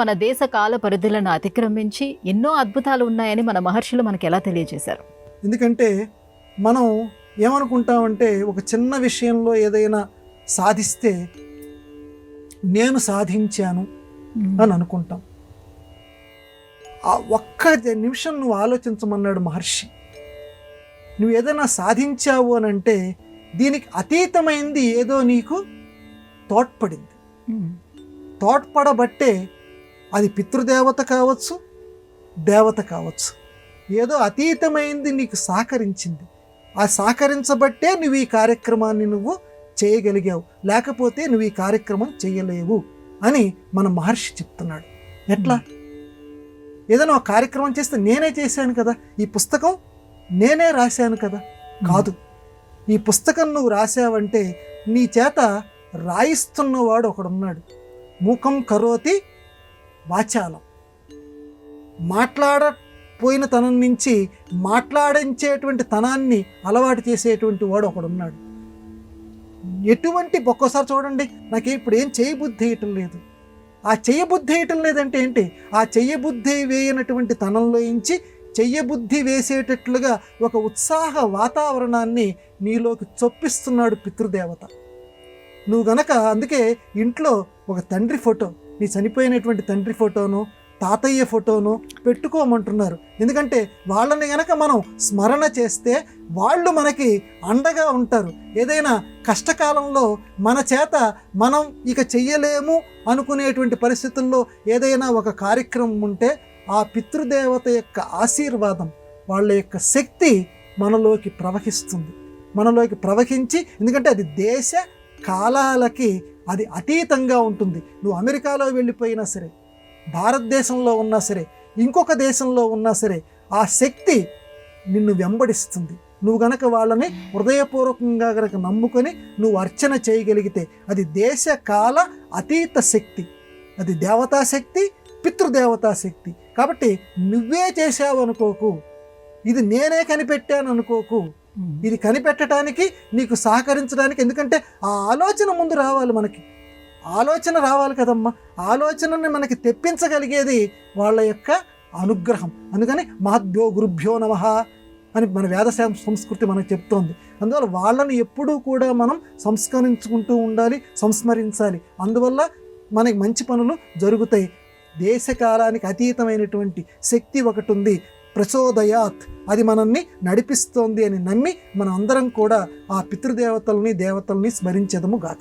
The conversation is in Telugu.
మన దేశ కాల పరిధులను అతిక్రమించి ఎన్నో అద్భుతాలు ఉన్నాయని మన మహర్షులు మనకు ఎలా తెలియజేశారు? ఎందుకంటే మనం ఏమనుకుంటామంటే ఒక చిన్న విషయంలో ఏదైనా సాధిస్తే నేను సాధించాను అని అనుకుంటాం. ఆ ఒక్క నిమిషం నువ్వు ఆలోచించమన్నాడు మహర్షి. నువ్వు ఏదైనా సాధించావు అని అంటే దీనికి అతీతమైంది ఏదో నీకు తోడ్పడింది. తోడ్పడబట్టే అది పితృదేవత కావచ్చు, దేవత కావచ్చు, ఏదో అతీతమైంది నీకు సహకరించింది. ఆ సహకరించబట్టే నువ్వు ఈ కార్యక్రమాన్ని నువ్వు చేయగలిగావు, లేకపోతే నువ్వు ఈ కార్యక్రమం చేయలేవు అని మన మహర్షి చెప్తున్నాడు. ఎట్లా? ఏదైనా ఒక కార్యక్రమం చేస్తే నేనే చేశాను కదా, ఈ పుస్తకం నేనే రాశాను కదా, కాదు. ఈ పుస్తకం నువ్వు రాసావంటే నీ చేత రాయిస్తున్నవాడు ఒకడున్నాడు. మూకం కరోతి వాచాలం. మాట్లాడపోయిన తనం నుంచి మాట్లాడించేటువంటి తనాన్ని అలవాటు చేసేటువంటి వాడు ఒకడున్నాడు. ఒక్కోసారి చూడండి, నాకు ఇప్పుడు ఏం చేయబుద్ధి వేయటం లేదు. ఆ చెయ్యబుద్ధి వేయటం లేదంటే ఏంటి? ఆ చెయ్యబుద్ధి వేయనటువంటి తనంలోంచి చెయ్యబుద్ధి వేసేటట్లుగా ఒక ఉత్సాహ వాతావరణాన్ని నీలోకి చొప్పిస్తున్నాడు పితృదేవత. నువ్వు గనక అందుకే ఇంట్లో ఒక తండ్రి ఫోటో, నీ చనిపోయినటువంటి తండ్రి ఫోటోను, తాతయ్య ఫోటోను పెట్టుకోమంటున్నారు. ఎందుకంటే వాళ్ళని గనక మనం స్మరణ చేస్తే వాళ్ళు మనకి అండగా ఉంటారు. ఏదైనా కష్టకాలంలో మన చేత మనం ఇక చెయ్యలేము అనుకునేటువంటి పరిస్థితుల్లో ఏదైనా ఒక కార్యక్రమం ఉంటే ఆ పితృదేవత యొక్క ఆశీర్వాదం, వాళ్ళ యొక్క శక్తి మనలోకి ప్రవహించి, ఎందుకంటే అది దేశ కాలాలకి అది అతీతంగా ఉంటుంది. నువ్వు అమెరికాలో వెళ్ళిపోయినా సరే, భారతదేశంలో ఉన్నా సరే, ఇంకొక దేశంలో ఉన్నా సరే, ఆ శక్తి నిన్ను వెంబడిస్తుంది. నువ్వు గనక వాళ్ళని హృదయపూర్వకంగా గనక నమ్ముకొని నువ్వు అర్చన చేయగలిగితే అది దేశ కాల అతీత శక్తి, అది దేవతా శక్తి, పితృదేవతా శక్తి. కాబట్టి నువ్వే చేసావు అనుకోకు, ఇది నేనే కనిపెట్టాను అనుకోకు. ఇది కనిపెట్టడానికి, నీకు సహకరించడానికి, ఎందుకంటే ఆ ఆలోచన ముందు రావాలి. మనకి ఆలోచన రావాలి కదమ్మా. ఆలోచనని మనకి తెప్పించగలిగేది వాళ్ళ యొక్క అనుగ్రహం. అందుకని మహద్భ్యో గురుభ్యో నమః అని మన వేద సంస్కృతి మనకు చెప్తోంది. అందువల్ల వాళ్ళని ఎప్పుడూ కూడా మనం సంస్కరించుకుంటూ ఉండాలి, సంస్మరించాలి. అందువల్ల మనకి మంచి పనులు జరుగుతాయి. దేశకాలానికి అతీతమైనటువంటి శక్తి ఒకటి ఉంది, ప్రచోదయాత్, అది మనల్ని నడిపిస్తోంది అని నమ్మి మనం అందరం కూడా ఆ పితృదేవతల్ని, దేవతల్ని స్మరించెదము గాక.